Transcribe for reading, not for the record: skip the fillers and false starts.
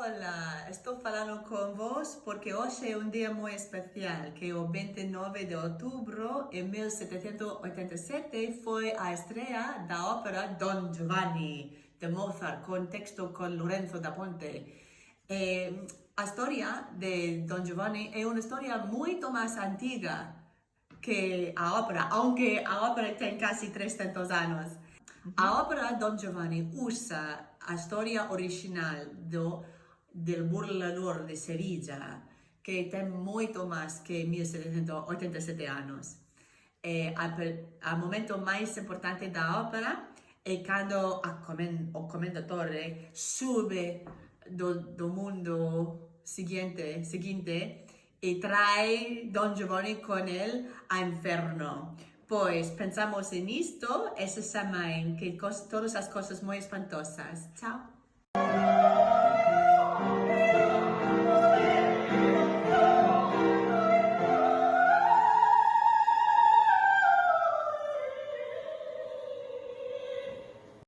Hola, estou falando con vos porque hoxe é un día moi especial, que o 29 de outubro de 1787 foi a estrea da ópera Don Giovanni de Mozart, con texto con Lorenzo da Ponte. A historia de Don Giovanni é unha historia moito máis antiga que a ópera, aunque a ópera ten casi 300 anos. A ópera Don Giovanni usa a historia original del burlador de Sevilla, que ten moito máis que 1787 anos. O momento máis importante da ópera é cando o commendatore sube do mundo seguinte e trae Don Giovanni con él a inferno. Pois pensamos en isto esa semana, que todas as cosas moi espantosas. Chao!